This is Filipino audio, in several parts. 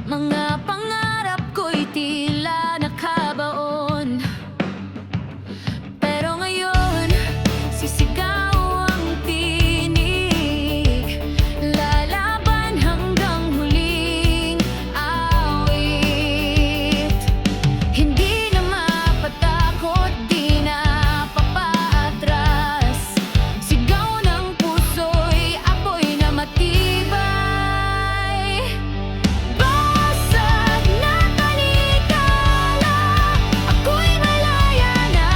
Mga pangarap ko'y tila nakabaon, pero ngayon sisigaw ang tinig, lalaban hanggang huling awit. Hindi na mapatakot, di na papaatras, sigaw ng puso'y apoy na matibay. Basag na talikala, ako'y malaya na,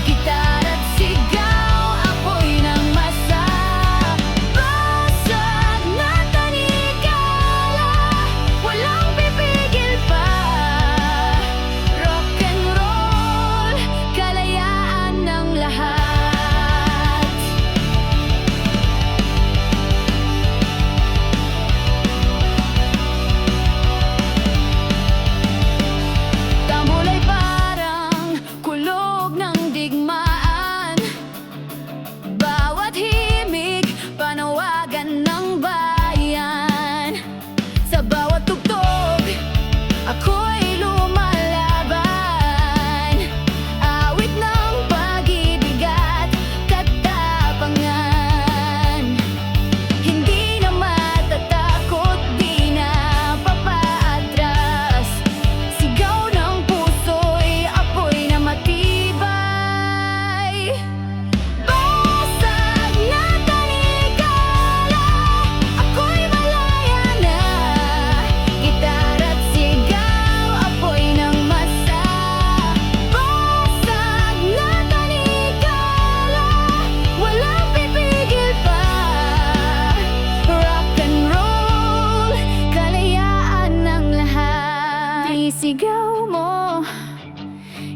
gitar at sigaw, apoy ng masa. Basag na talikala, walang pipigil pa, rock and roll, kalayaan ng lahat. Tambol ay parang kulog ng digmaan, bawat himig panawagan ng bayan. Sa bawat tugtog ako'y lumalaban, awit ng pag-ibig at katapangan. Hindi na matatakot, di na papaatras, sigaw ng puso'y apoy na matibay. Basag na talikala, ako'y malaya na, gitar at sigaw, apoy ng masa. Basag na talikala, walang pipigil pa, rock and roll, kalayaan ng lahat. Isigaw mo,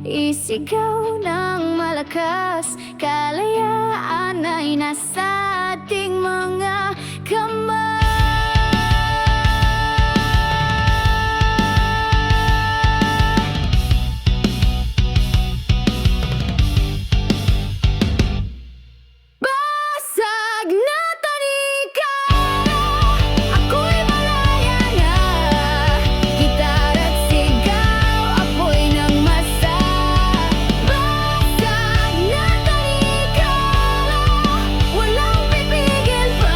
isigaw ng malakas, kalayaan ay nasa ating mga kamay. Basag na talikala, ako'y malaya na, gitar at sigaw, apoy ng masa. Basag na talikala, walang pipigil pa,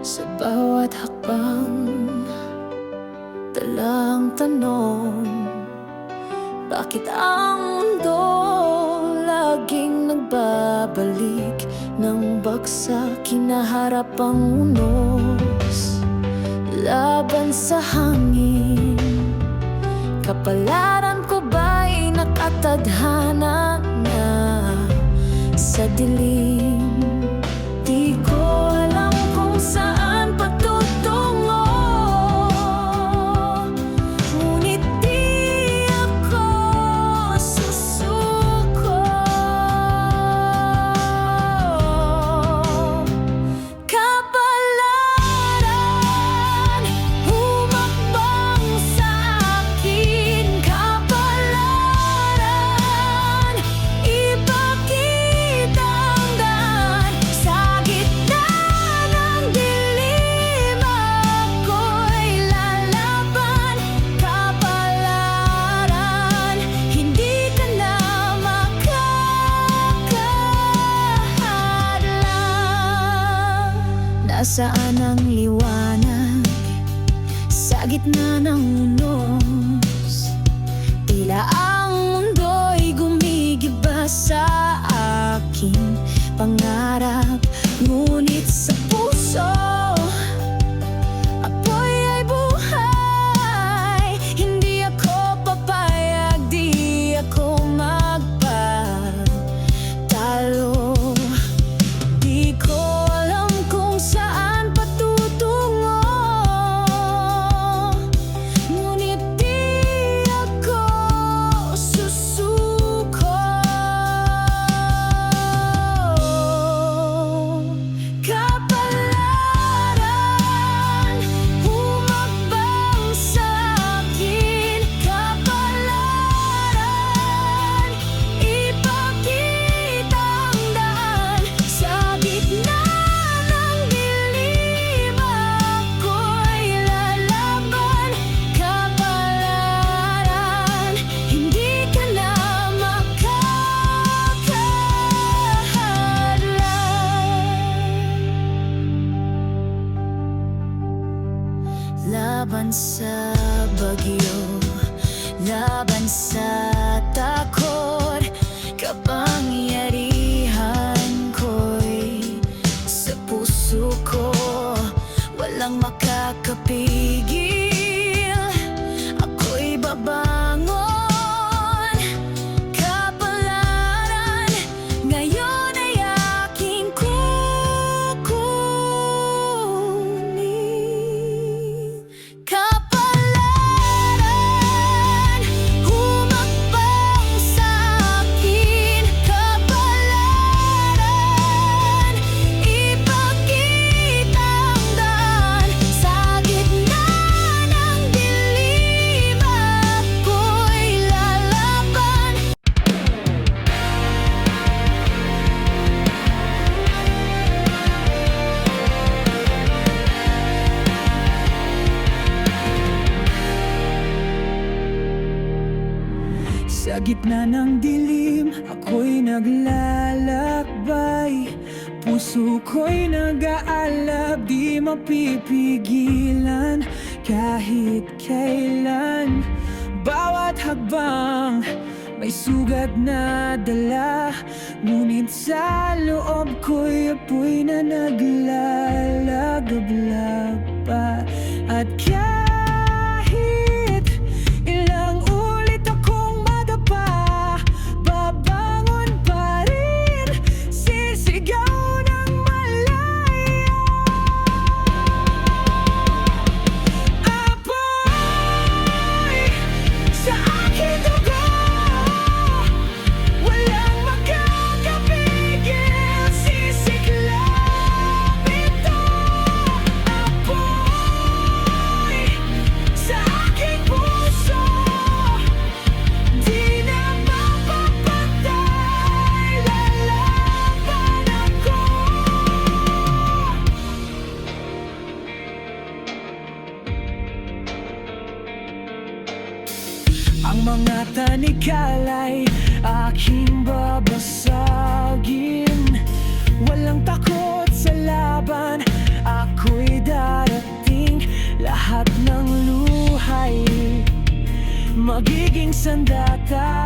Sa bawat hakbang, dalang tanong, bakit ang mundo laging nagbabalik ng bagsak? Kinaharap ang unos, laban sa hangin. Kapalaran ko ba'y nakatadhana na sa dilim? Di ko alam kung saan patutungo, ngunit di ako susuko. Kapalaran, humakbang sa akin. Kapalaran, ipakita ang daan. Sa gitna ng dilim, ako'y lalaban. Kapalaran, hindi ka na makakahadlang. Nasaan ang liwanag sa gitna ng unos? Tila ang mundo'y gumigiba sa aking pangarap. Ngunit sa puso, apoy ay buhay. Hindi ako papayag, di ako magpatalo. Di ko alam kung saan patutungo, ngunit di ako susuko. Kapalaran, humakbang sa akin. Kapalaran, ipakita ang daan. Sa gitna ng dilim, ako'y lalaban. Kapalaran, hindi ka na makakahadlang. Laban sa bagyo, laban sa takot, kapangyarihan ko'y sa puso ko. Walang makakapigil, ako'y babangon. Kapalaran, ngayon ay aking kukunin. Kapalaran, humakbang sa akin. Kapalaran, ipakita ang daan. Sa gitna ng dilim, ako'y lalaban. Sa gitna ng dilim, ako'y naglalakbay. Puso ko'y nag-aalab, di mapipigilan kahit kailan. Bawat hakbang may sugat na dala, ngunit sa loob ko'y apoy na naglalagablab pa. At kahit ilang ulit akong madapa, babangon pa rin, sisigaw ng malaya. Apoy sa aking dugo, walang makakapigil, sisiklab ito. Apoy sa aking puso, di na mapapatay, lalaban ako. Ang mga tanikalay aking babasagin. Walang takot sa laban, ako'y sandata.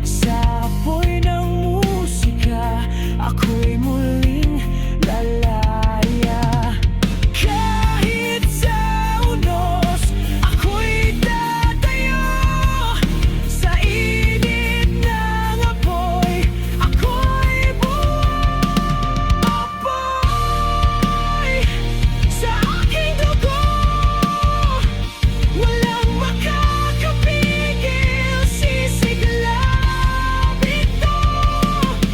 Sa apoy ng musika, ako'y muling lalaya. Kahit sa unos, ako'y tatayo. Sa init ng apoy, ako'y buo. Apoy sa aking dugo, walang makakapigil. Sisiglab ito.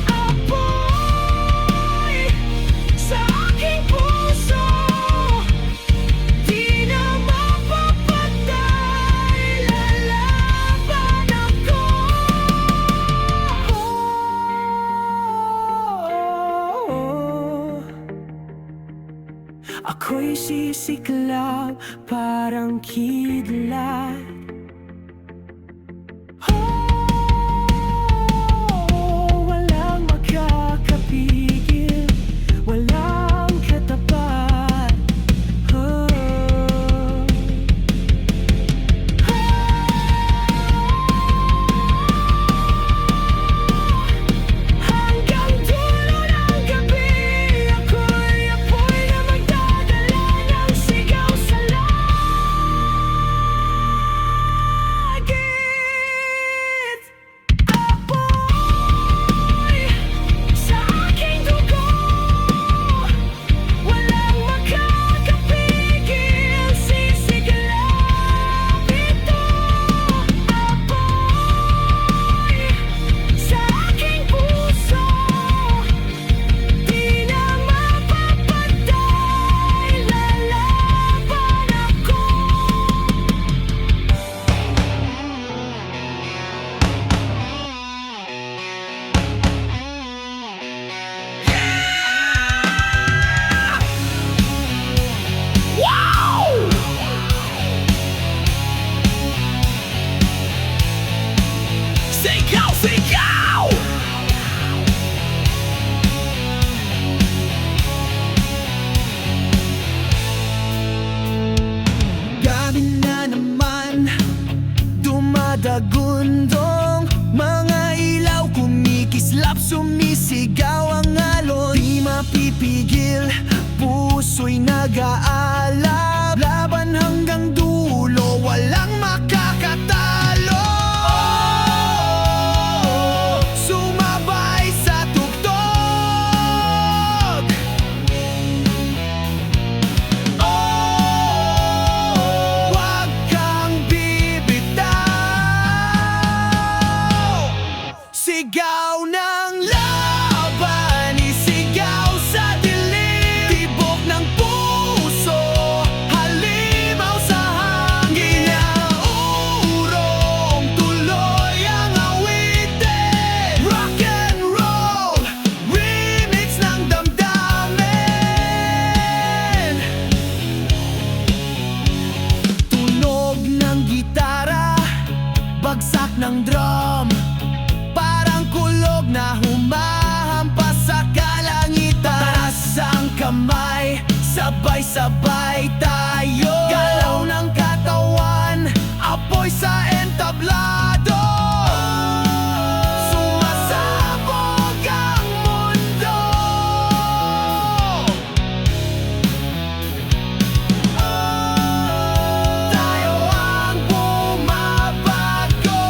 Apoy sa aking puso, di na mapapatay. Lalaban ako. Ako'y sisiklab parang kidlat. Walang makakapigil, walang katapat. Hanggang dulo ng gabi, ako'y apoy na magdadala ng sigaw sa langit. Apoy sa aking dugo, walang makakapigil. Sisiglab ito. Apoy sa aking puso, di na mapapatay. Lalaban ako. Sigaw, sigaw! Gabi na naman, dumadagundong mga ilaw, kumikislap, sumisigaw ang alon. Di mapipigil, puso'y nag-aalab. Laban hanggang dulo, walang makakatalo. Sumabay sa tugtog. Huwag kang bibitaw. Sigaw ng laban, isigaw sa dilim. Tibok ng puso, halimaw sa hangin. Ginaurong tuloy ang awitin. Rock and roll, remix ng damdamin. Tunog ng gitara, bagsak ng drum, parang kulog na humahampas sa kalangitan. Taas ang kamay, sabay-sabay tayo. Galaw ng katawan, apoy sa entablado. Sumasabog ang mundo. Tayo ang bumabago.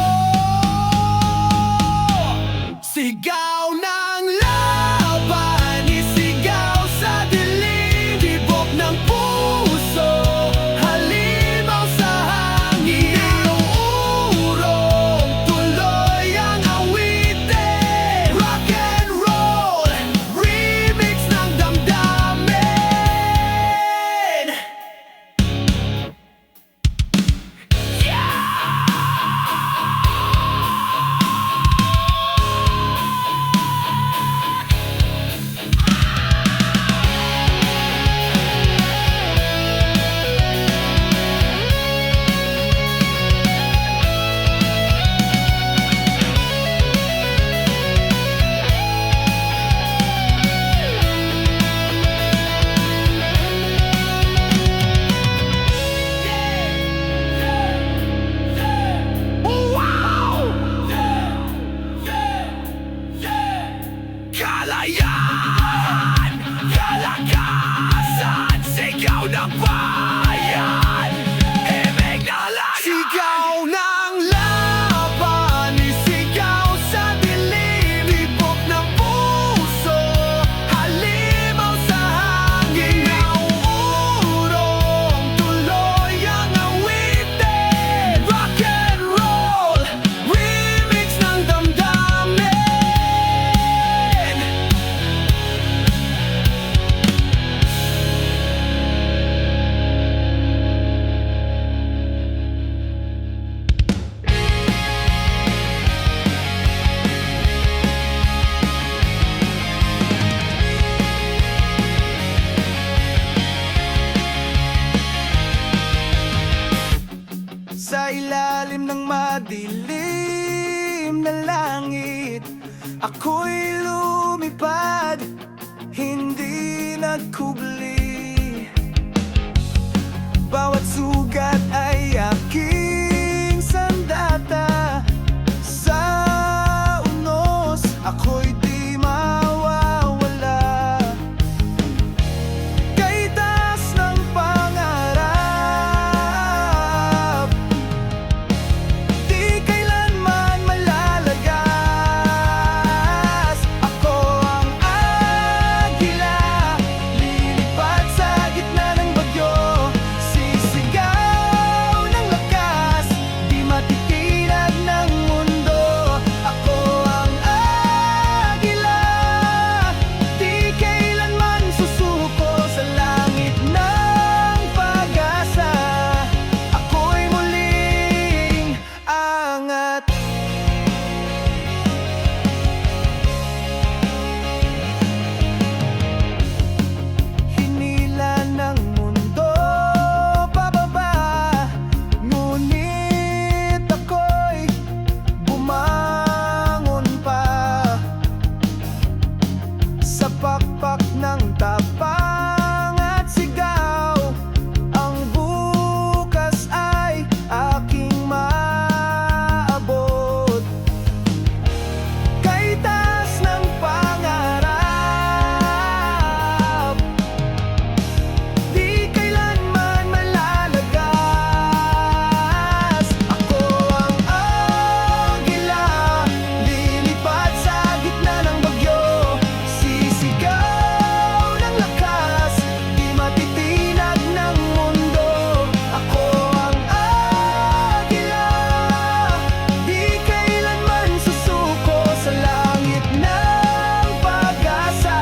Sigaw ng laban, isigaw sa dilim. Tibok ng puso, halimaw sa hangin. Inuurong sa ilalim ng madilim na langit. Ako'y lumipad, hindi nagkubli. Bawat sugat ay aking sandata. Sa unos, ako'y di mawawala. Kay taas ng pangarap, di kailanman malalagas. Ako ang agila, lilipad sa gitna ng bagyo. Sisigaw ng lakas, di matitinag ng mundo. Ako ang agila, di kailanman susuko sa langit ng pag-asa. Ako'y muling angat. Hinila ng mundo pababa, ngunit ako'y bumangon pa. Sa pakpak ng tapang at sigaw, ang bukas ay aking maabot. Kay taas ng pangarap, di kailanman malalagas. Ako ang agila, lilipad sa gitna ng bagyo. Sisigaw ng lakas, di matitinag ng mundo. Ako ang agila, di kailanman susuko sa langit ng pag-asa.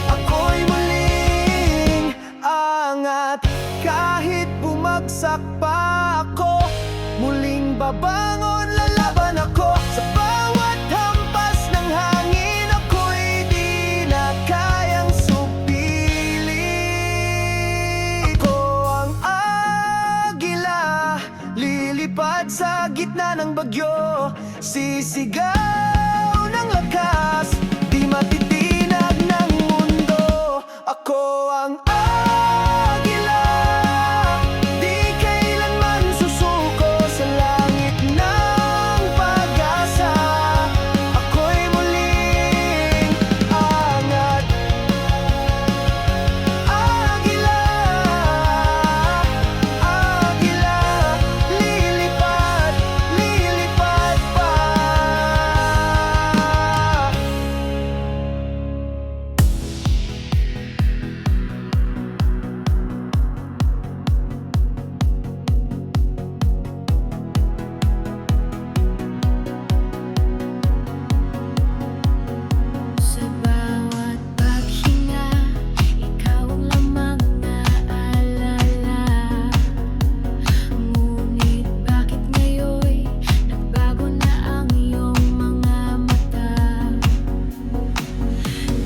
Ako'y muling angat. Kahit bumagsak pa ako, muling babangon, lalaban ako. Sa bawat hampas ng hangin, ako'y di na kayang supili. Ako ang agila, lilipad sa gitna ng bagyo. Sisigaw ng lakas, di matitinag ng mundo. Ako ang agila, di kailanman susuko sa langit ng pag-asa. Ako'y muling angat. Agila, agila, lilipad, lilipad pa. Sa bawat paghinga, ikaw ang lamang naalala. Ngunit bakit ngayon'y nagbago na ang iyong mga mata?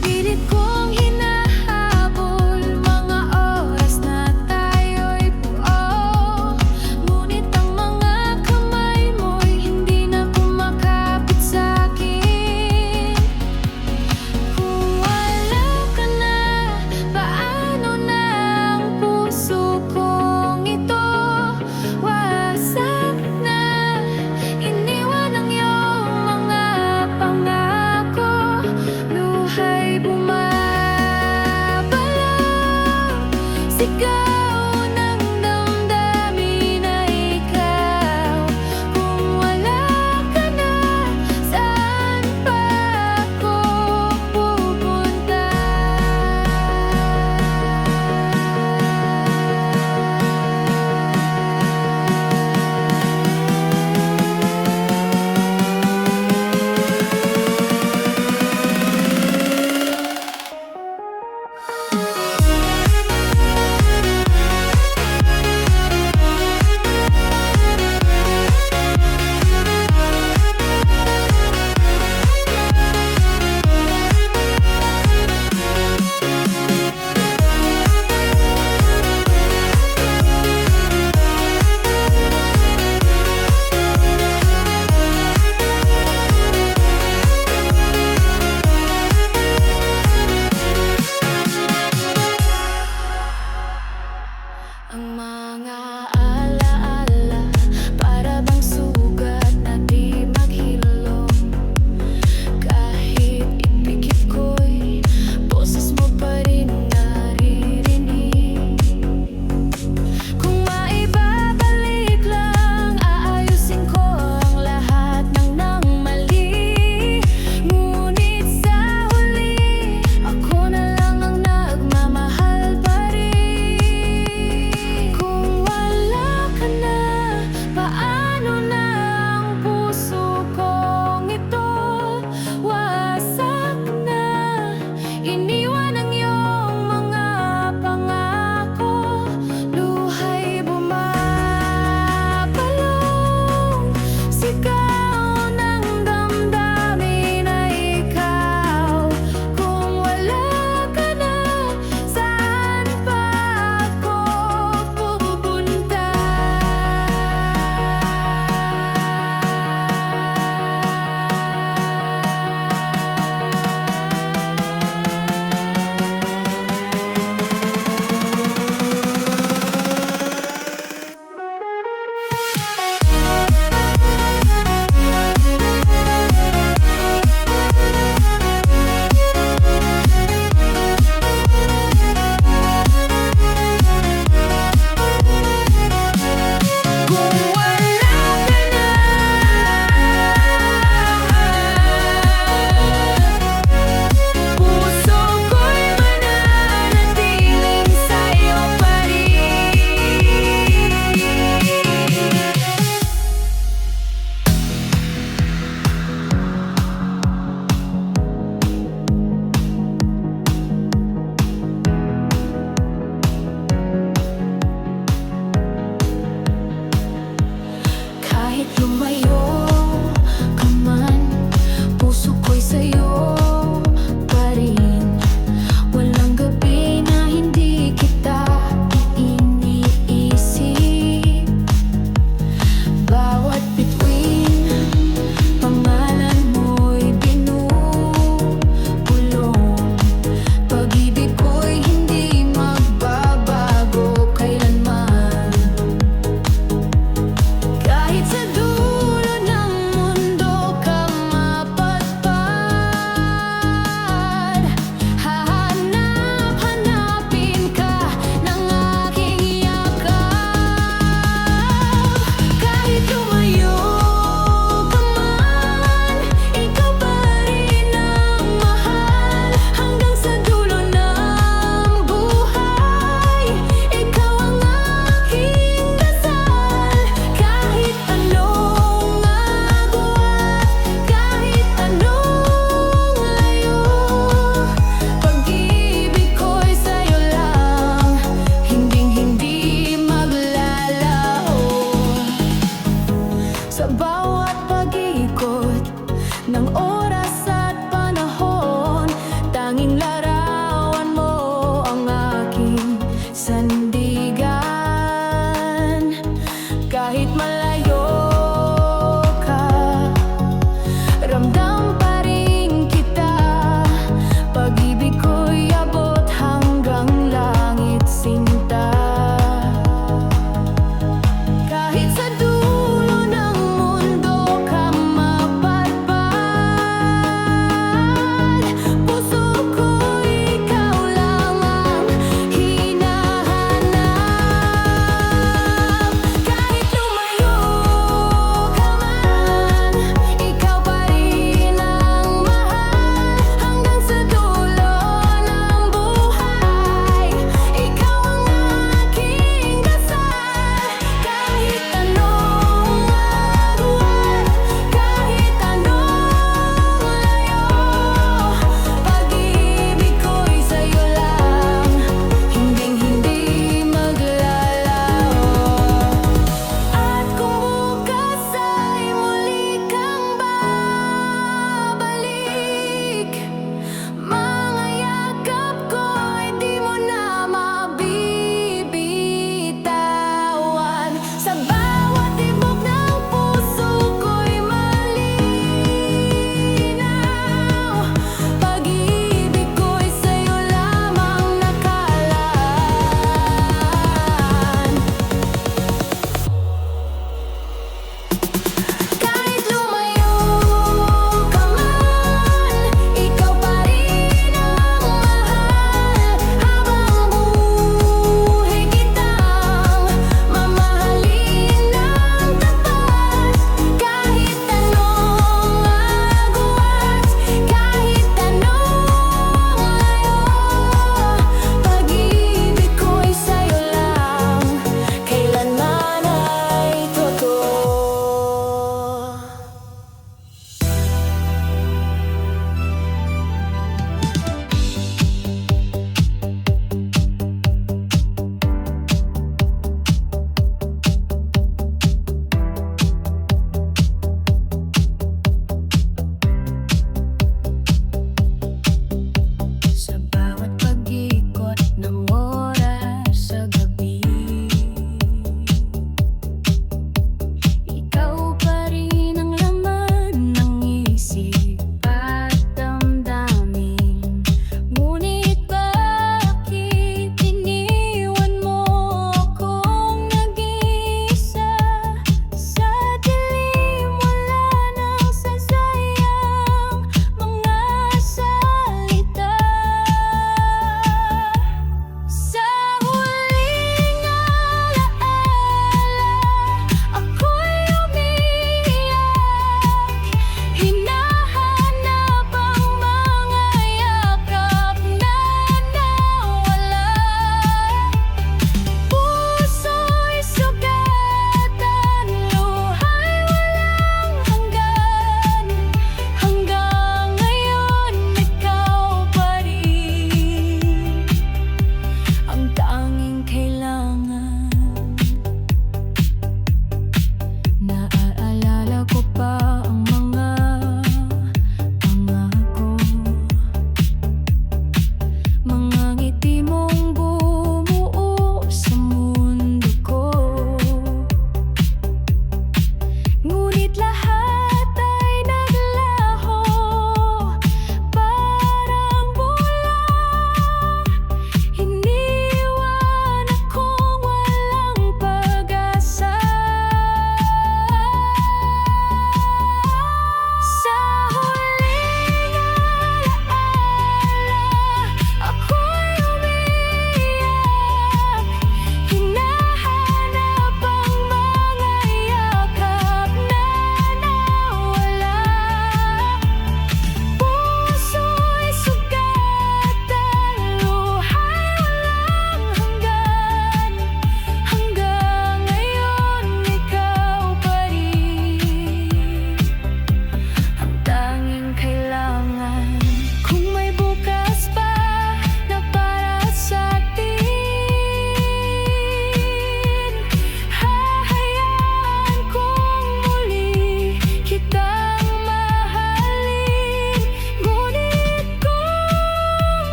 Pilit kong hinahabol mga oras na tayo'y buo. Ngunit ang mga kamay mo'y hindi na kumakapit sa'kin. Kung wala ka na, paano na ang puso kong ito? Wasak na, iniwan ang iyong mga pangako. Luha'y bumabalaw, sigaw ng damdamin na ikaw. Kung wala ka na, saan pa ako pupunta?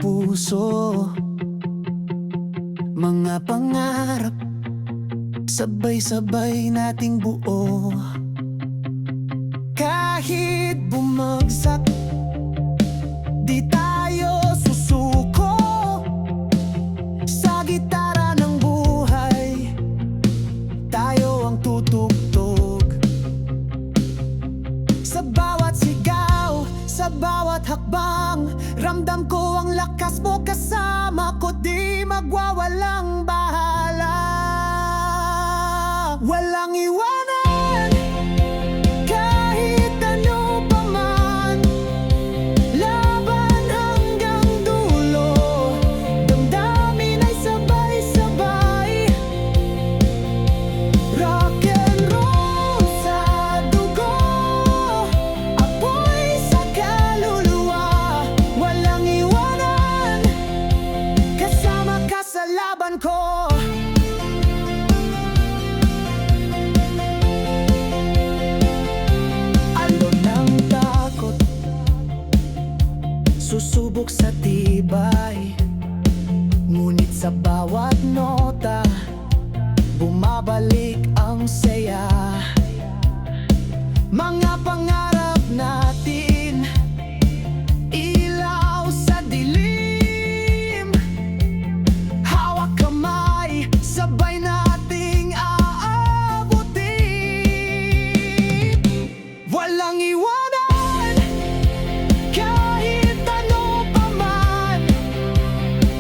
puso. Mga pangarap sabay-sabay nating buo. Kahit bumagsak, di tayo susuko. Sa gitara ng buhay, tayo ang tutugtog. Sa bawat sigaw, sa bawat hakbang, ramdam ko ang lakas mo kasama ko, di magwawalang bahala. Walang iwanan, kahit ano pa man. Laban hanggang dulo, damdamin ay sabay-sabay. Rock and roll sa dugo, apoy sa kaluluwa. Walang iwanan, kasama ka sa laban ko. Susubok sa tibay, ngunit sa bawat nota, bumabalik ang saya. Mga pangarap natin, ilaw sa dilim. Hawak kamay, sabay nating aabutin. Walang iwanan, kahit ano pa man.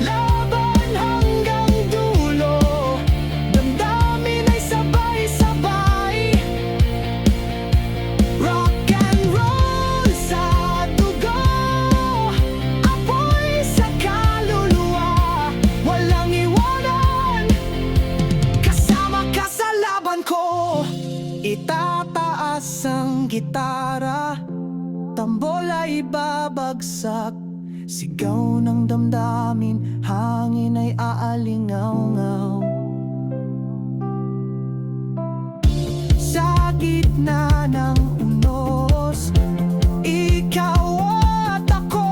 Laban hanggang dulo, damdamin ay sabay-sabay. Rock and roll sa dugo, apoy sa kaluluwa. Walang iwanan, kasama ka sa laban ko. Itataas ang gitara, tambol ay babagsak. Sigaw ng damdamin, hangin ay aalingaw-ngaw. Sa gitna ng unos, ikaw at ako.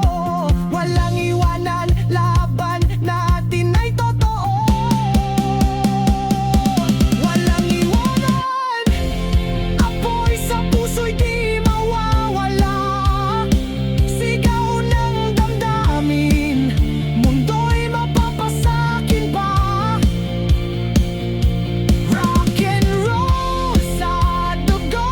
Walang iwanan, laban natin ay totoo. Walang iwanan, apoy sa puso'y di mawawala. Sigaw ng damdamin, mundo'y mapapasakin pa. Rock and roll sa dugo,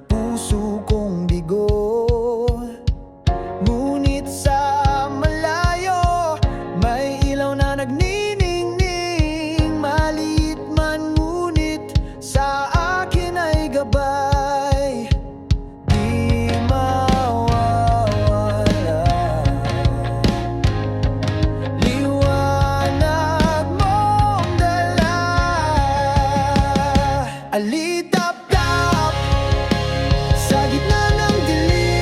puso kong bigo. Ngunit sa malayo, may ilaw na nagniningning. Maliit man ngunit sa akin ay gabay, di mawawala. Liwanag mong dala, alitap-tap sa gitna ng dilim.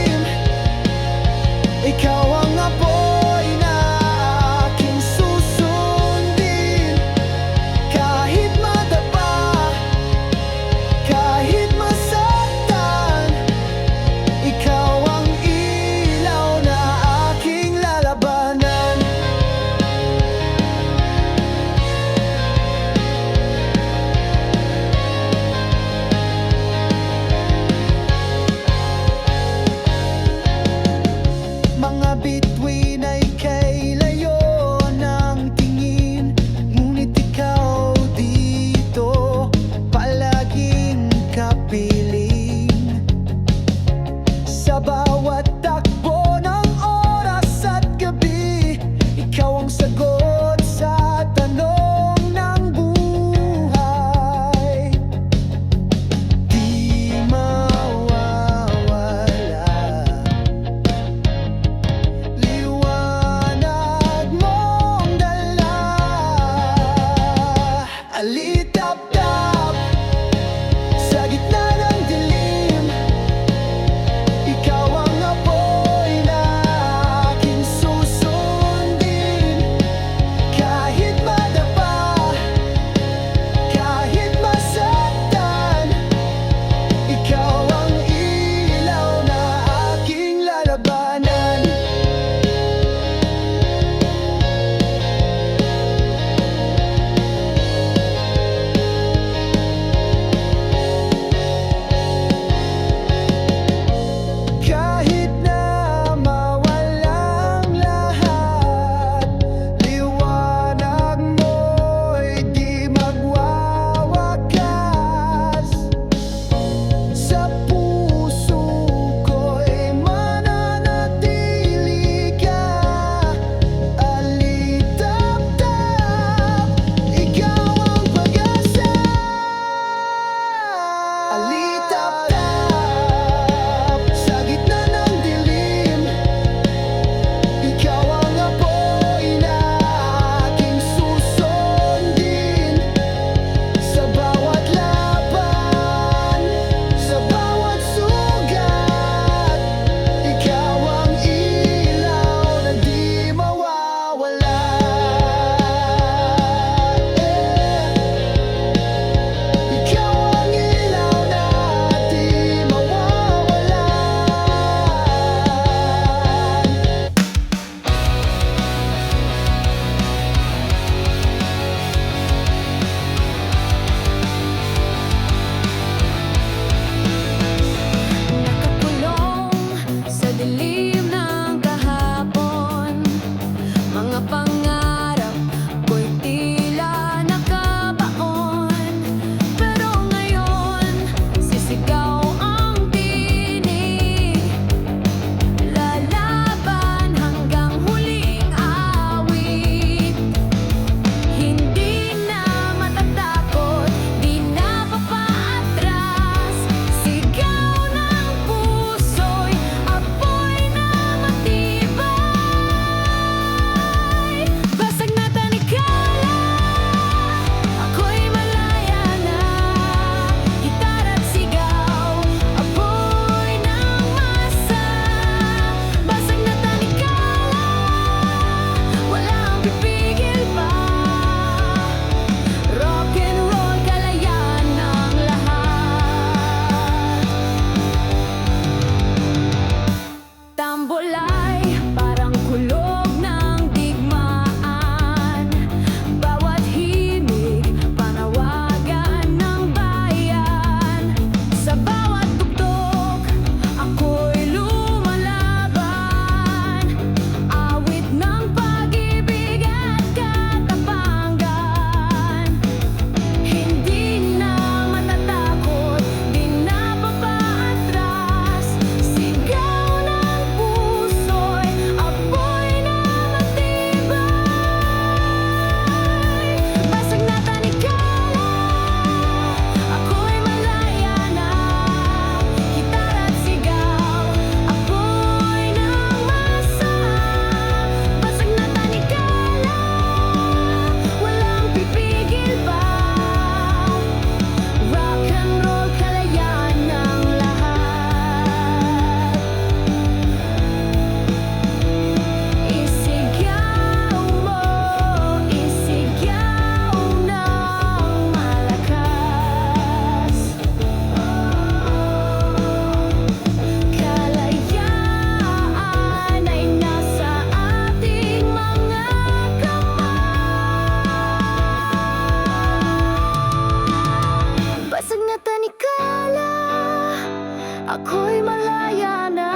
ako'y malaya na.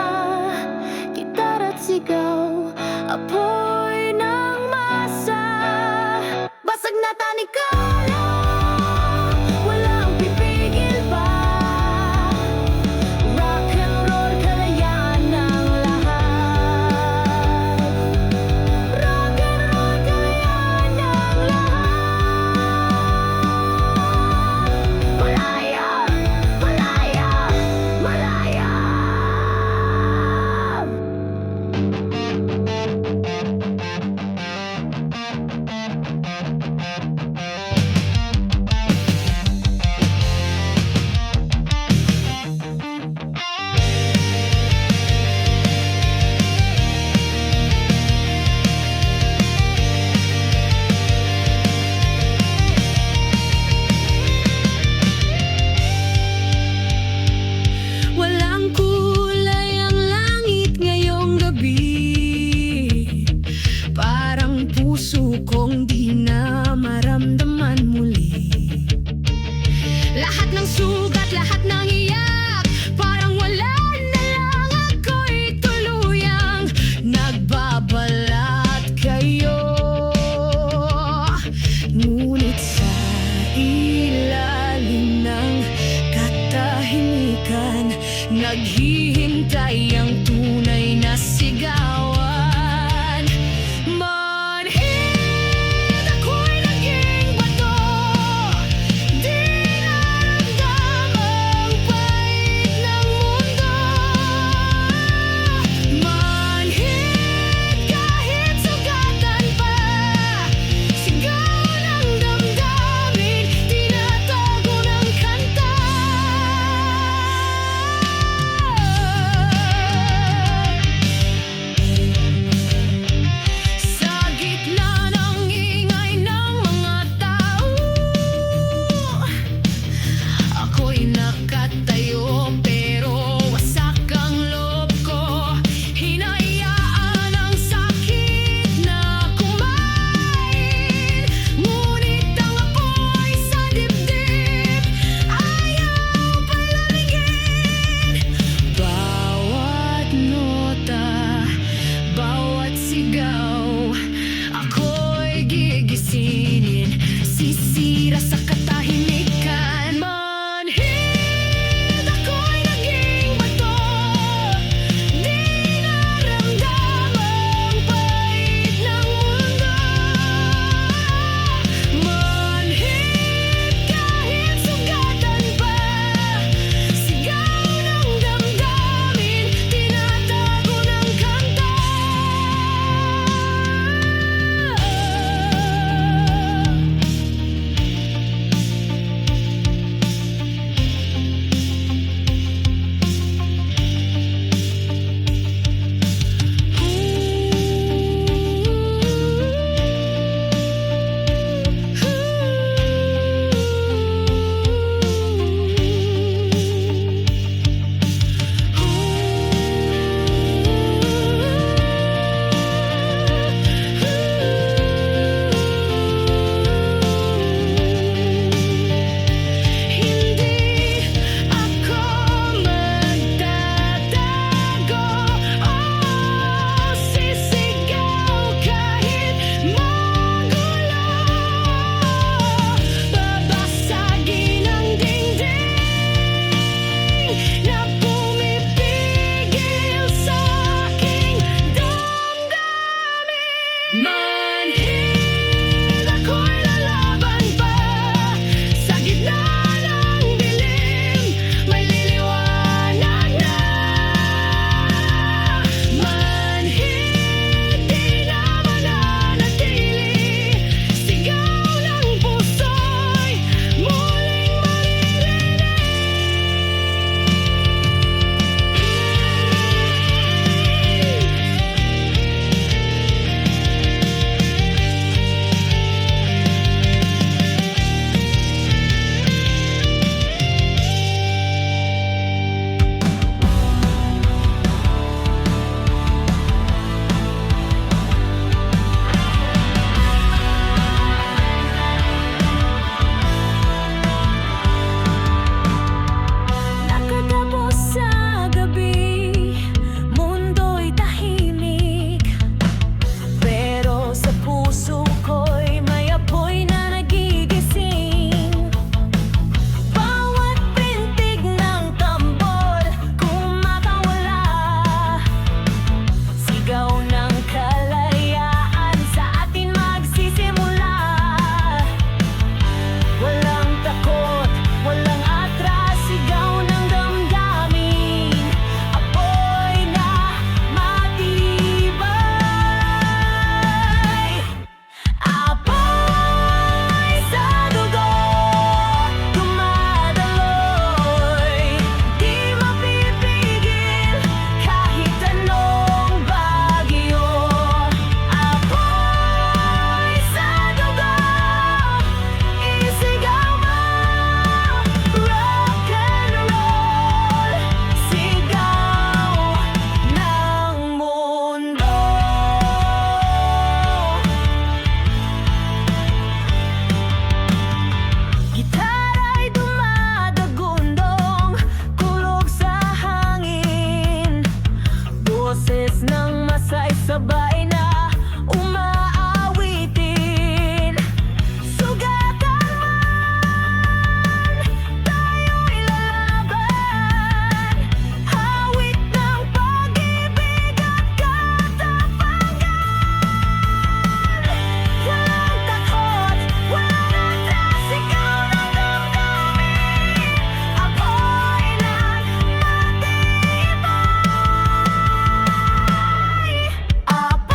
Gitara't sigaw, apoy ng masa. Basag na tanikala, walang pipigil pa. Rock and roll, kalayaan ng lahat. Rock and roll, kalayaan ng lahat. Malaya, malaya, malaya. Walang kulay ang langit ngayong gabi. Parang puso kong di na maramdaman muli. Lahat ng sugat, lahat ng iyak, parang wala na lang. Ako'y tuluyang nagbabalat kayo. Ngunit sa ilalim ng katahimikan, naghihintay ang tunay na sigawan. Manhid, ako'y naging bato. Di naramdam ang pait ng mundo. Manhid, kahit sugatan pa. Sigaw ng damdamin, tinatago ng kanta. sabay na umaawitin. Sugatan man, tayo'y lalaban. Hawit ng pag-ibig at katapangan. Walang takot, walang atras, ikaw na damdamin. Ako'y nagmatibay. Apoy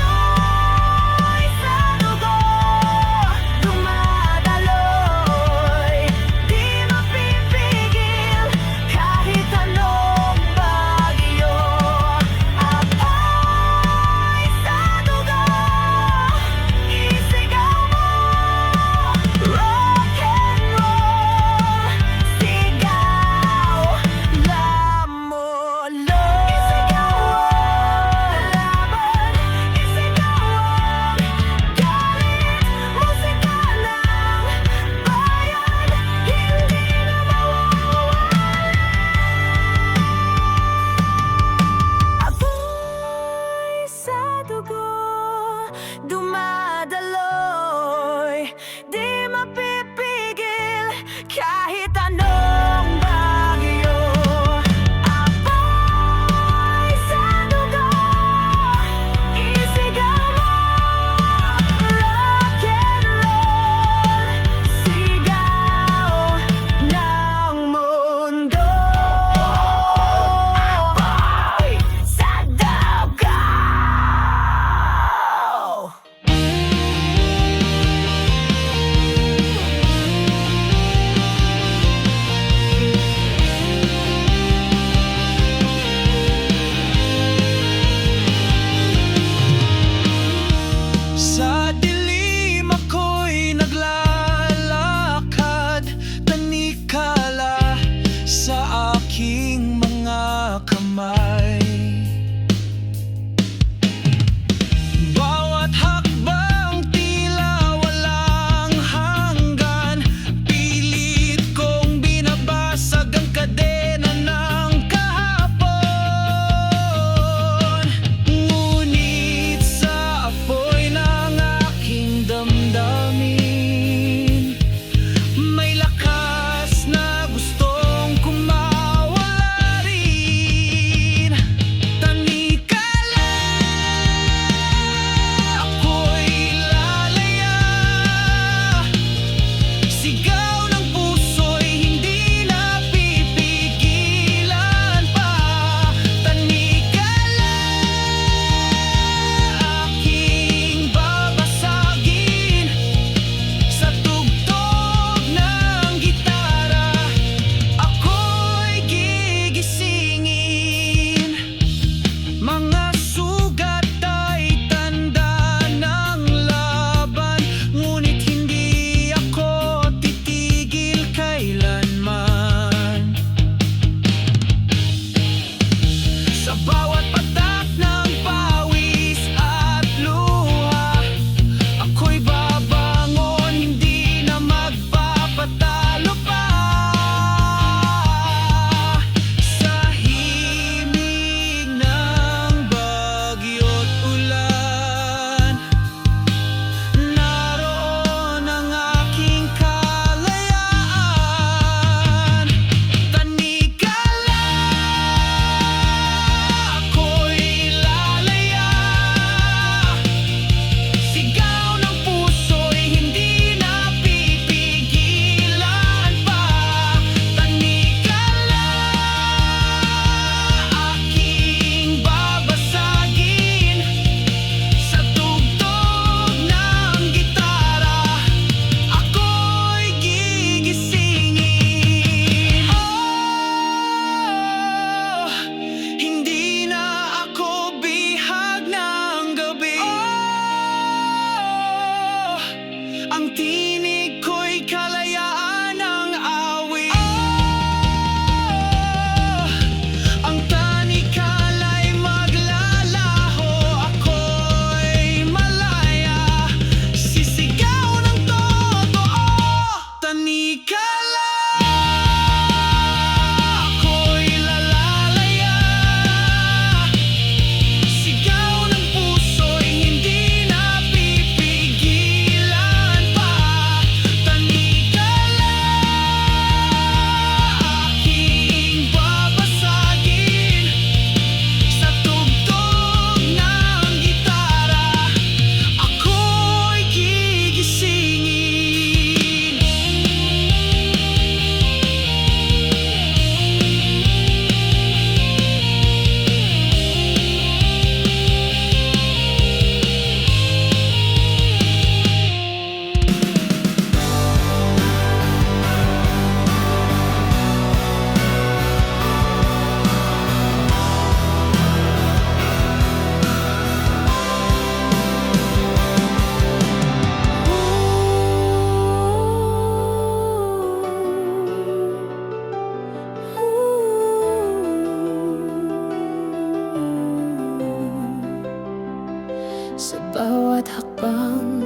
Bawat hakbang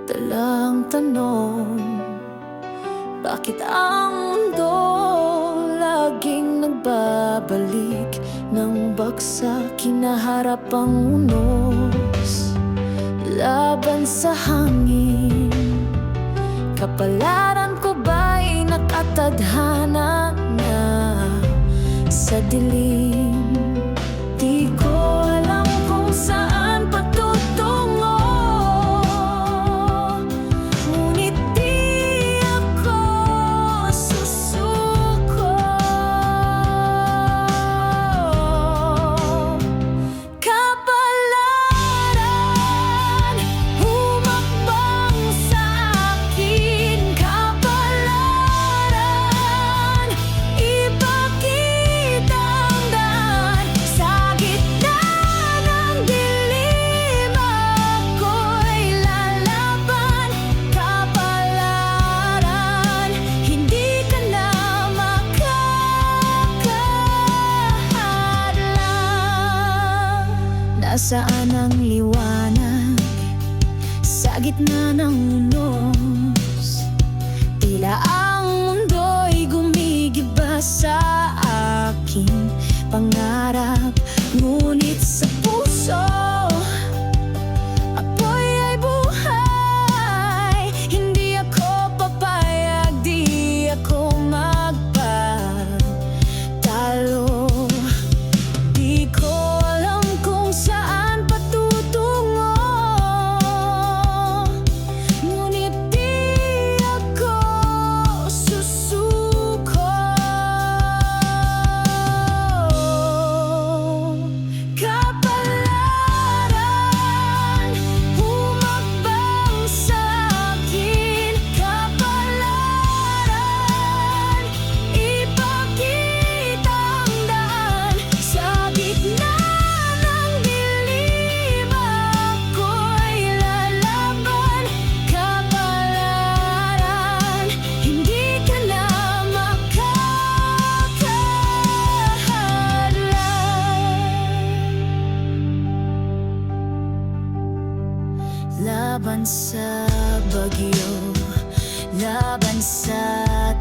dalang tanong, bakit ang mundo laging nagbabalik ng bagsak, kinaharap ang unos laban sa hangin? Kapalaran ko ba'y nakatadhana na sa dilim? Di ko alam kung saan patutungo, ngunit di ako susuko. Kapalaran, humakbang sa akin. Kapalaran, ipakita ang daan. Sa gitna ng dilim, ako'y lalaban. Kapalaran, hindi ka na makakahadlang. Nasaan ang liwanag sa gitna ng unos? Tila ang mundo'y gumigiba sa aking pangarap, ngunit sa puso apoy ay buhay. Hindi ako papayag, di ako magpatalo. Di ko alam kung saan patutungo, ngunit di ako susuko. Kapalaran, humakbang sa akin. Kapalaran, ipakita ang daan. Sa gitna ng dilim, ako'y lalaban. Kapalaran, hindi ka na makakahadlang. Laban sa bagyo, laban sa